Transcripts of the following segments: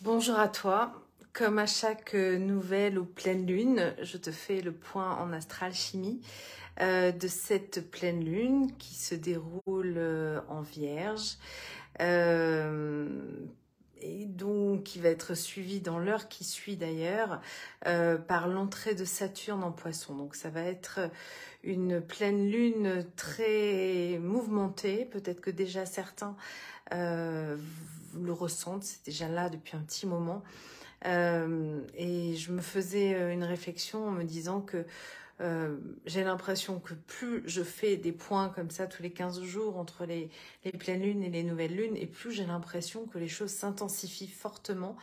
Bonjour à toi. Comme à chaque nouvelle ou pleine lune, je te fais le point en astral chimie de cette pleine lune qui se déroule en Vierge et donc qui va être suivie dans l'heure qui suit d'ailleurs par l'entrée de Saturne en Poisson. Donc ça va être une pleine lune très mouvementée. Peut-être que déjà certains le ressentent, c'est déjà là depuis un petit moment. Et je me faisais une réflexion en me disant que j'ai l'impression que plus je fais des points comme ça tous les 15 jours entre les pleines lunes et les nouvelles lunes, et plus j'ai l'impression que les choses s'intensifient fortement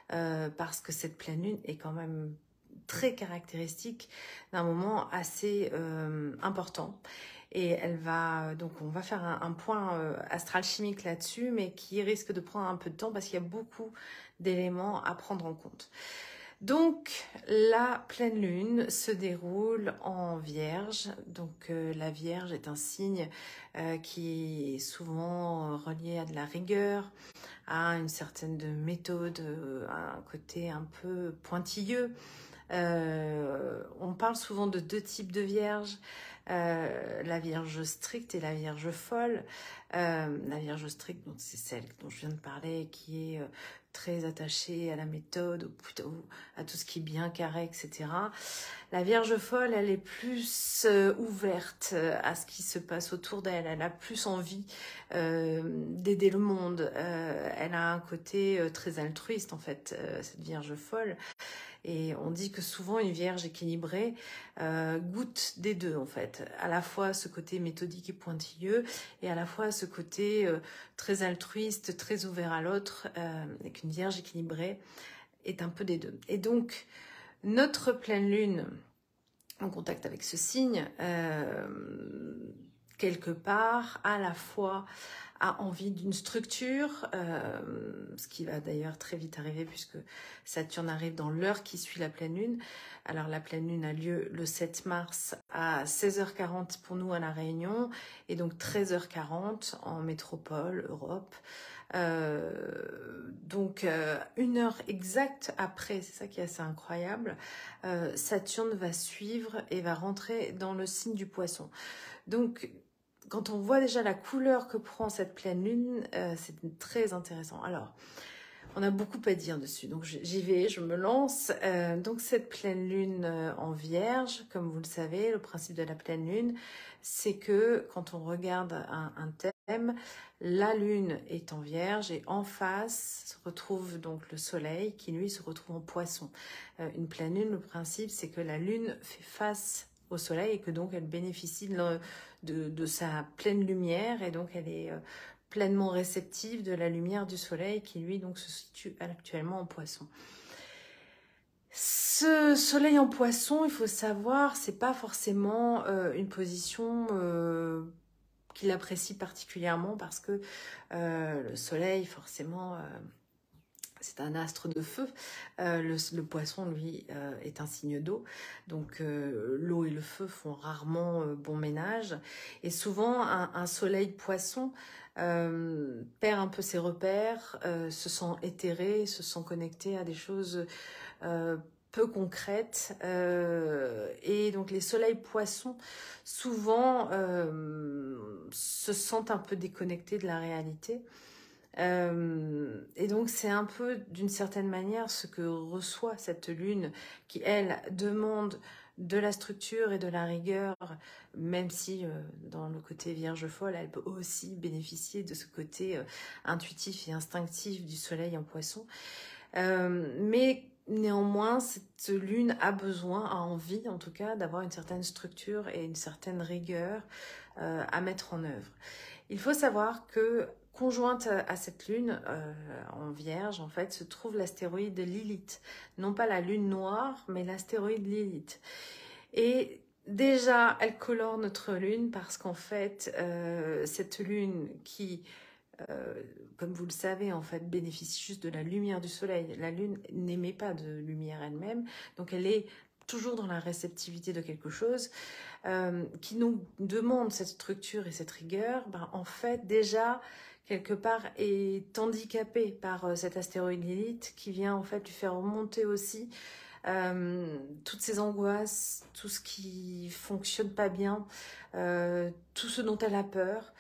parce que cette pleine lune est quand même très caractéristique d'un moment assez important. Et elle va, donc on va faire un point astral chimique là-dessus, mais qui risque de prendre un peu de temps parce qu'il y a beaucoup d'éléments à prendre en compte. Donc la pleine lune se déroule en Vierge. Donc la Vierge est un signe qui est souvent relié à de la rigueur, à une certaine méthode, à un côté un peu pointilleux. On parle souvent de deux types de vierges, la vierge stricte et la vierge folle. La vierge stricte, c'est celle dont je viens de parler, qui est très attachée à la méthode, à tout ce qui est bien carré, etc. La vierge folle, elle est plus ouverte à ce qui se passe autour d'elle. Elle a plus envie d'aider le monde. Elle a un côté très altruiste, en fait, cette vierge folle. Et on dit que souvent une vierge équilibrée goûte des deux en fait, à la fois ce côté méthodique et pointilleux et à la fois ce côté très altruiste, très ouvert à l'autre, et qu'une vierge équilibrée est un peu des deux. Et donc notre pleine lune en contact avec ce signe, quelque part, à la fois a envie d'une structure, ce qui va d'ailleurs très vite arriver puisque Saturne arrive dans l'heure qui suit la pleine lune. Alors la pleine lune a lieu le 7 mars à 16h40 pour nous à La Réunion et donc 13h40 en métropole, Europe. Donc une heure exacte après, c'est ça qui est assez incroyable, Saturne va suivre et va rentrer dans le signe du Poisson. Donc quand on voit déjà la couleur que prend cette pleine lune, c'est très intéressant. Alors, on a beaucoup à dire dessus, donc j'y vais, je me lance. Donc cette pleine lune en Vierge, comme vous le savez, le principe de la pleine lune, c'est que quand on regarde un thème, la lune est en Vierge et en face se retrouve donc le soleil qui lui se retrouve en Poisson. Une pleine lune, le principe c'est que la lune fait face au soleil et que donc elle bénéficie de sa pleine lumière et donc elle est pleinement réceptive de la lumière du soleil qui lui donc se situe actuellement en Poisson. Ce soleil en Poisson, il faut savoir, c'est pas forcément une position qu'il apprécie particulièrement parce que le soleil forcément c'est un astre de feu. Le Poisson, lui, est un signe d'eau. Donc, l'eau et le feu font rarement bon ménage. Et souvent, un soleil Poisson perd un peu ses repères, se sent éthéré, se sent connecté à des choses peu concrètes. Et donc, les soleils Poissons, souvent, se sentent un peu déconnectés de la réalité. Et donc c'est un peu d'une certaine manière ce que reçoit cette lune qui elle demande de la structure et de la rigueur, même si dans le côté vierge folle elle peut aussi bénéficier de ce côté intuitif et instinctif du soleil en Poisson, mais néanmoins cette lune a besoin, a envie en tout cas d'avoir une certaine structure et une certaine rigueur à mettre en œuvre. Il faut savoir que conjointe à cette lune en Vierge, en fait, se trouve l'astéroïde Lilith. Non pas la lune noire, mais l'astéroïde Lilith. Et déjà, elle colore notre lune parce qu'en fait, cette lune qui, comme vous le savez, en fait, bénéficie juste de la lumière du soleil. La lune n'émet pas de lumière elle-même, donc elle est toujours dans la réceptivité de quelque chose qui nous demande cette structure et cette rigueur. Ben, en fait, déjà, quelque part, est handicapé par cet astéroïde Lilith qui vient en fait lui faire remonter aussi toutes ces angoisses, tout ce qui fonctionne pas bien, tout ce dont elle a peur.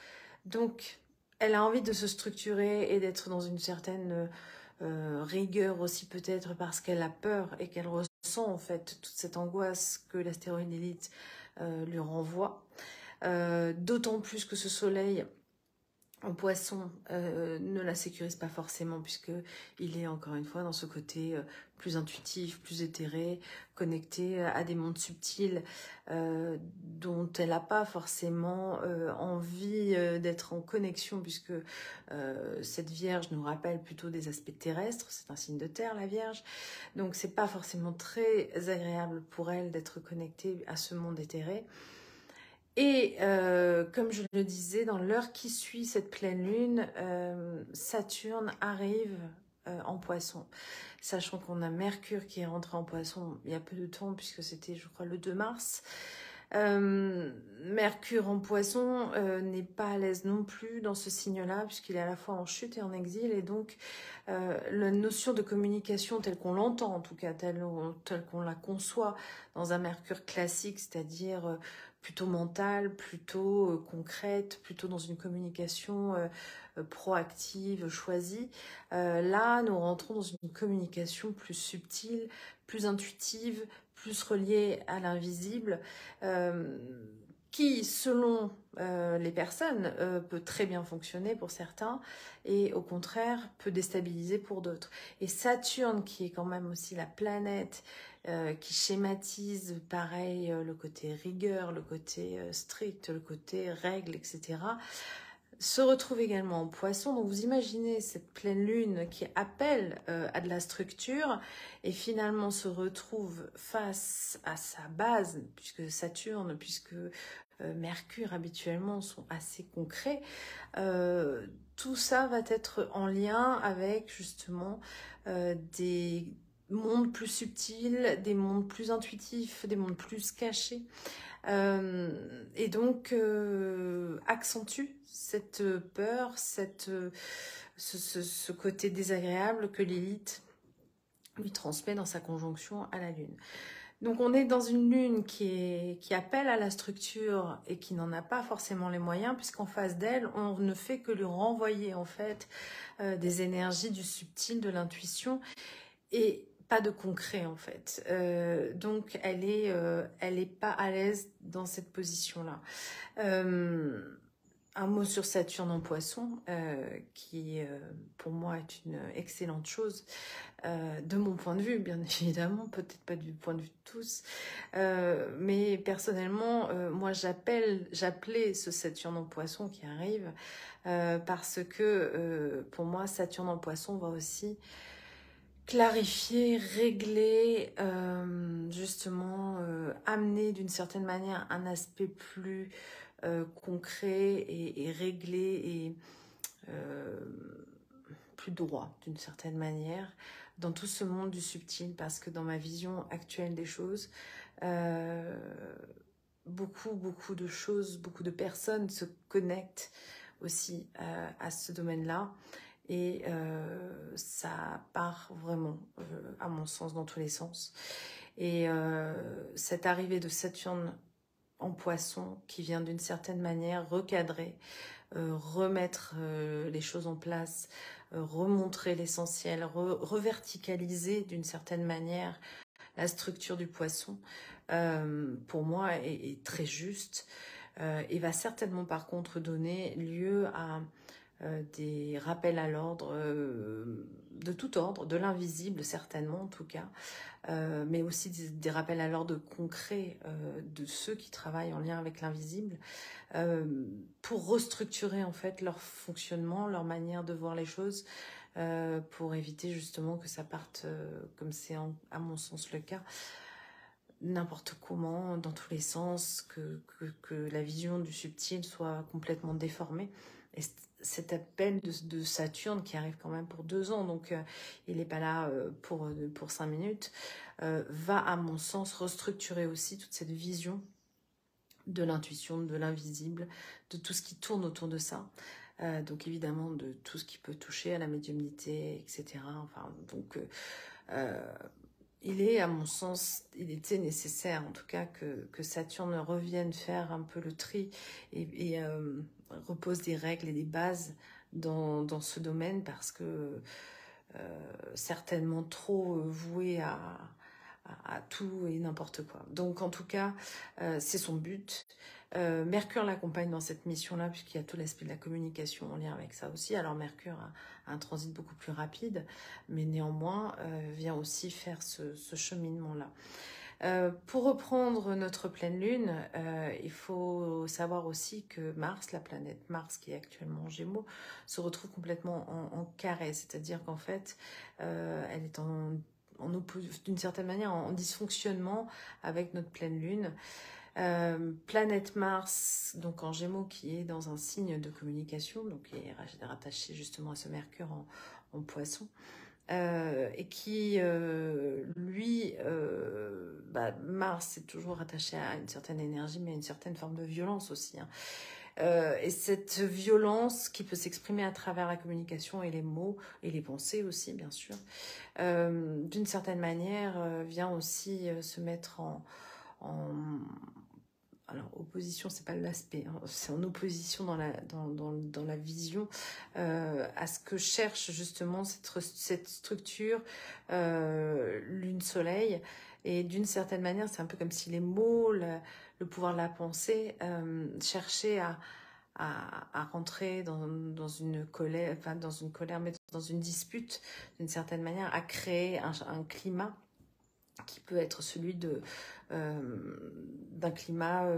Donc, elle a envie de se structurer et d'être dans une certaine rigueur aussi peut-être parce qu'elle a peur et qu'elle ressent en fait toute cette angoisse que l'astéroïde Lilith lui renvoie. D'autant plus que ce soleil en poisson ne la sécurise pas forcément puisque il est encore une fois dans ce côté plus intuitif, plus éthéré, connecté à des mondes subtils dont elle n'a pas forcément envie d'être en connexion puisque cette Vierge nous rappelle plutôt des aspects terrestres, c'est un signe de terre la Vierge, donc c'est pas forcément très agréable pour elle d'être connectée à ce monde éthéré. Et comme je le disais, dans l'heure qui suit cette pleine lune, Saturne arrive en poisson. Sachant qu'on a Mercure qui est rentré en poisson il y a peu de temps, puisque c'était, je crois, le 2 mars. Mercure en poisson n'est pas à l'aise non plus dans ce signe-là, puisqu'il est à la fois en chute et en exil. Et donc, la notion de communication telle qu'on l'entend, en tout cas, telle qu'on la conçoit dans un Mercure classique, c'est-à-dire plutôt mentale, plutôt concrète, plutôt dans une communication proactive, choisie. Là, nous rentrons dans une communication plus subtile, plus intuitive, plus reliée à l'invisible, qui, selon les personnes, peut très bien fonctionner pour certains et au contraire peut déstabiliser pour d'autres. Et Saturne, qui est quand même aussi la planète qui schématise, pareil, le côté rigueur, le côté strict, le côté règle, etc., se retrouve également en poisson. Donc vous imaginez cette pleine lune qui appelle à de la structure et finalement se retrouve face à sa base, puisque Saturne, puisque Mercure habituellement sont assez concrets. Tout ça va être en lien avec justement des mondes plus subtils, des mondes plus intuitifs, des mondes plus cachés. Et donc accentue cette peur, ce côté désagréable que Lilith lui transmet dans sa conjonction à la Lune. Donc on est dans une Lune qui appelle à la structure et qui n'en a pas forcément les moyens, puisqu'en face d'elle, on ne fait que lui renvoyer en fait des énergies du subtil, de l'intuition, et pas de concret en fait. Donc elle est pas à l'aise dans cette position-là. Un mot sur Saturne en poisson, qui pour moi est une excellente chose, de mon point de vue bien évidemment, peut-être pas du point de vue de tous, mais personnellement, moi j'appelais ce Saturne en poisson qui arrive, parce que pour moi Saturne en poisson va aussi clarifier, régler, justement, amener d'une certaine manière un aspect plus concret et réglé et plus droit d'une certaine manière dans tout ce monde du subtil, parce que dans ma vision actuelle des choses, beaucoup de choses, beaucoup de personnes se connectent aussi à ce domaine-là. Et ça part vraiment, à mon sens, dans tous les sens. Et cette arrivée de Saturne en poisson qui vient d'une certaine manière recadrer, remettre les choses en place, remontrer l'essentiel, reverticaliser d'une certaine manière la structure du poisson, pour moi est très juste, et va certainement par contre donner lieu à des rappels à l'ordre de tout ordre, de l'invisible certainement en tout cas, mais aussi des rappels à l'ordre concrets de ceux qui travaillent en lien avec l'invisible, pour restructurer en fait leur fonctionnement, leur manière de voir les choses, pour éviter justement que ça parte, comme c'est à mon sens le cas, n'importe comment, dans tous les sens, que la vision du subtil soit complètement déformée. Et cet appel de Saturne qui arrive quand même pour 2 ans, donc il n'est pas là pour 5 minutes, va à mon sens restructurer aussi toute cette vision de l'intuition, de l'invisible, de tout ce qui tourne autour de ça. donc évidemment de tout ce qui peut toucher à la médiumnité, etc. Enfin, donc il est, à mon sens, il était nécessaire en tout cas que Saturne revienne faire un peu le tri et repose des règles et des bases dans ce domaine, parce que certainement trop voué à tout et n'importe quoi. Donc en tout cas, c'est son but. Mercure l'accompagne dans cette mission-là, puisqu'il y a tout l'aspect de la communication en lien avec ça aussi. Alors Mercure a un transit beaucoup plus rapide, mais néanmoins vient aussi faire ce cheminement-là. Pour reprendre notre pleine lune, il faut savoir aussi que Mars, la planète Mars qui est actuellement en Gémeaux, se retrouve complètement en carré, c'est-à-dire qu'en fait, elle est d'une certaine manière en dysfonctionnement avec notre pleine lune. Planète Mars, donc en Gémeaux, qui est dans un signe de communication, donc qui est rattaché justement à ce Mercure en Poisson. Et qui, lui, Mars est toujours attaché à une certaine énergie, mais à une certaine forme de violence aussi, hein. Et cette violence qui peut s'exprimer à travers la communication et les mots, et les pensées aussi, bien sûr, d'une certaine manière, vient aussi se mettre alors, opposition, c'est pas l'aspect, hein, c'est en opposition dans la vision à ce que cherche justement cette structure Lune-Soleil. Et d'une certaine manière, c'est un peu comme si les mots, le pouvoir de la pensée, cherchaient à rentrer dans une colère, enfin dans une colère, mais dans une dispute, d'une certaine manière, à créer un climat qui peut être celui d'un climat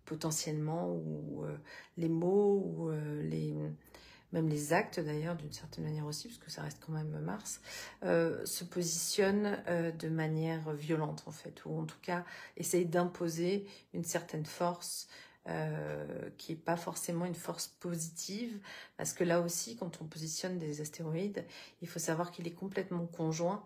potentiellement où les mots ou même les actes d'ailleurs d'une certaine manière aussi, parce que ça reste quand même Mars, se positionnent de manière violente en fait, ou en tout cas essayent d'imposer une certaine force qui n'est pas forcément une force positive, parce que là aussi quand on positionne des astéroïdes, il faut savoir qu'il est complètement conjoint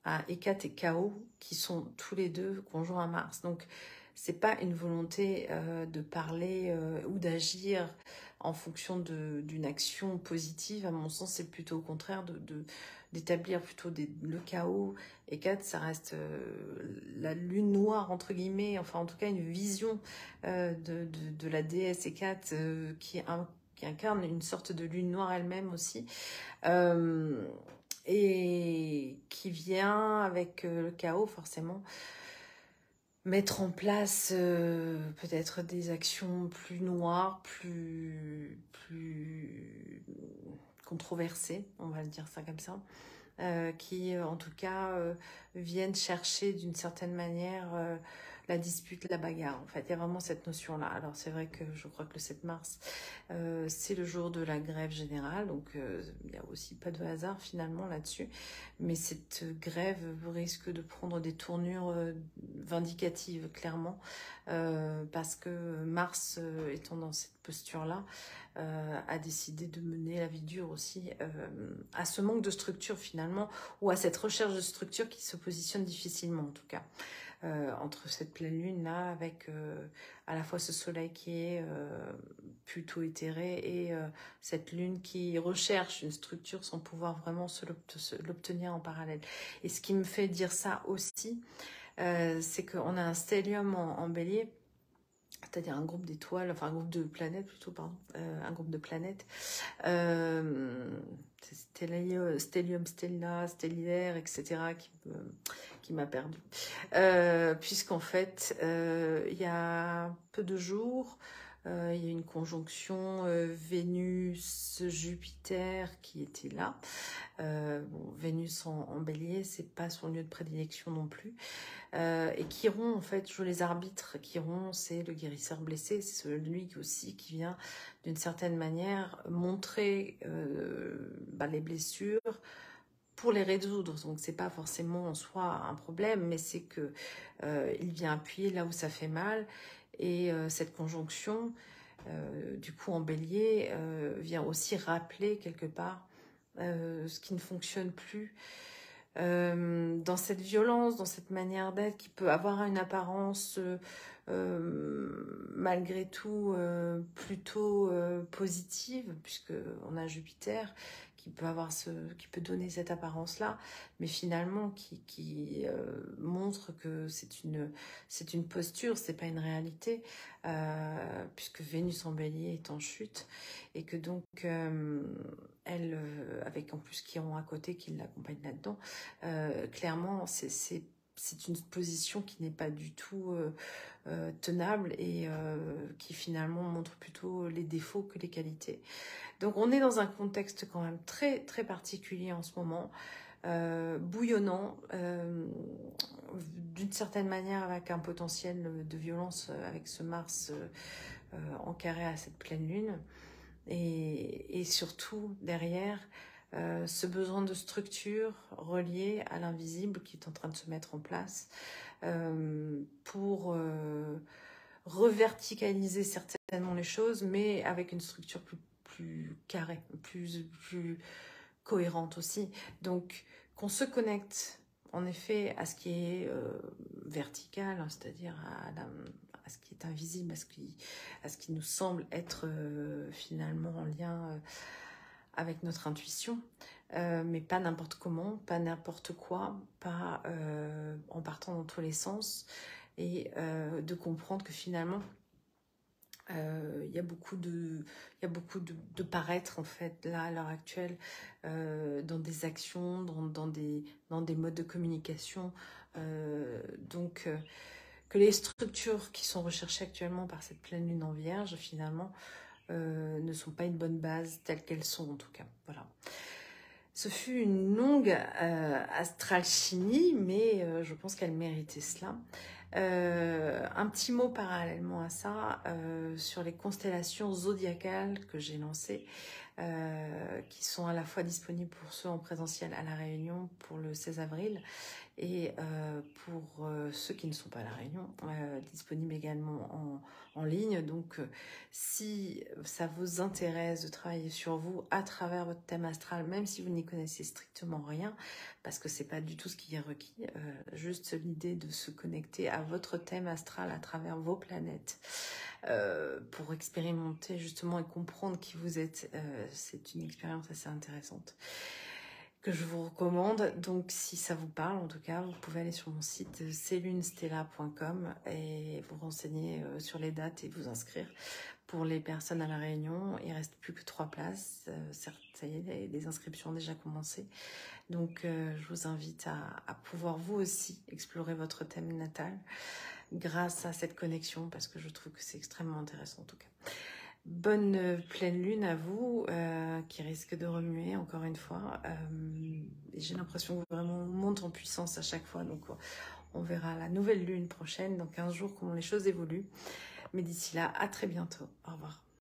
à Hécate et Chaos, qui sont tous les deux conjoints à Mars. Donc, c'est pas une volonté de parler ou d'agir en fonction d'une action positive. À mon sens, c'est plutôt au contraire d'établir plutôt le chaos. Hécate, ça reste la lune noire, entre guillemets, enfin en tout cas une vision de la déesse Hécate qui incarne une sorte de lune noire elle-même aussi. Et qui vient avec le chaos forcément mettre en place peut-être des actions plus noires, plus controversées, on va le dire ça comme ça, qui en tout cas viennent chercher d'une certaine manière la dispute, la bagarre. En fait, il y a vraiment cette notion-là. Alors c'est vrai que je crois que le 7 mars, c'est le jour de la grève générale, donc il n'y a aussi pas de hasard finalement là-dessus. Mais cette grève risque de prendre des tournures vindicatives, clairement, parce que Mars, étant dans cette posture-là, a décidé de mener la vie dure aussi à ce manque de structure finalement, ou à cette recherche de structure qui se positionne difficilement en tout cas. Entre cette pleine lune là avec à la fois ce soleil qui est plutôt éthéré et cette lune qui recherche une structure sans pouvoir vraiment l'obtenir en parallèle. Et ce qui me fait dire ça aussi, c'est qu'on a un stellium en bélier, c'est-à-dire un groupe d'étoiles, enfin un groupe de planètes plutôt, pardon, un groupe de planètes, Stellium, Stella, Stellaire, etc., qui m'a perdu. Puisqu'en fait, il y a peu de jours, il y a une conjonction Vénus-Jupiter qui était là. Vénus en bélier, c'est pas son lieu de prédilection non plus. Et Chiron, en fait, joue les arbitres. Chiron, c'est le guérisseur blessé, c'est celui aussi qui vient, d'une certaine manière, montrer les blessures pour les résoudre. Donc, c'est pas forcément en soi un problème, mais c'est que il vient appuyer là où ça fait mal. Et cette conjonction, du coup, en bélier, vient aussi rappeler quelque part ce qui ne fonctionne plus dans cette violence, dans cette manière d'être qui peut avoir une apparence malgré tout plutôt positive, puisque on a Jupiter qui peut avoir qui peut donner cette apparence-là, mais finalement qui montre que c'est une posture, c'est pas une réalité, puisque Vénus en Bélier est en chute et que donc elle, avec en plus Chiron à côté qui l'accompagne là-dedans, clairement c'est une position qui n'est pas du tout tenable et qui finalement montre plutôt les défauts que les qualités. Donc on est dans un contexte quand même très très particulier en ce moment, bouillonnant, d'une certaine manière avec un potentiel de violence avec ce Mars en carré à cette pleine lune. Et surtout derrière ce besoin de structure relié à l'invisible qui est en train de se mettre en place pour reverticaliser certainement les choses, mais avec une structure plus carrée, plus cohérente aussi. Donc qu'on se connecte en effet à ce qui est vertical, hein, c'est-à-dire à ce qui est invisible, à ce qui nous semble être finalement en lien avec notre intuition, mais pas n'importe comment, pas n'importe quoi, pas en partant dans tous les sens, et de comprendre que finalement il y a beaucoup de paraître en fait là à l'heure actuelle dans des actions, dans des modes de communication, donc que les structures qui sont recherchées actuellement par cette pleine lune en Vierge finalement ne sont pas une bonne base telles qu'elles sont en tout cas. Voilà. Ce fut une longue astral chimie, mais je pense qu'elle méritait cela. Un petit mot parallèlement à ça sur les constellations zodiacales que j'ai lancées, qui sont à la fois disponibles pour ceux en présentiel à La Réunion pour le 16 avril et pour ceux qui ne sont pas à La Réunion, disponibles également en ligne. Donc si ça vous intéresse de travailler sur vous à travers votre thème astral, même si vous n'y connaissez strictement rien, parce que c'est pas du tout ce qui est requis, juste l'idée de se connecter à votre thème astral à travers vos planètes pour expérimenter justement et comprendre qui vous êtes, c'est une expérience assez intéressante que je vous recommande. Donc si ça vous parle, en tout cas, vous pouvez aller sur mon site celunestella.com et vous renseigner sur les dates et vous inscrire. Pour les personnes à La Réunion, il reste plus que 3 places. Certes, ça y est, les inscriptions ont déjà commencé. Donc je vous invite à pouvoir vous aussi explorer votre thème natal grâce à cette connexion, parce que je trouve que c'est extrêmement intéressant en tout cas. Bonne pleine lune à vous, qui risque de remuer encore une fois. J'ai l'impression que vraiment on monte en puissance à chaque fois. Donc on verra la nouvelle lune prochaine, dans 15 jours, comment les choses évoluent. Mais d'ici là, à très bientôt. Au revoir.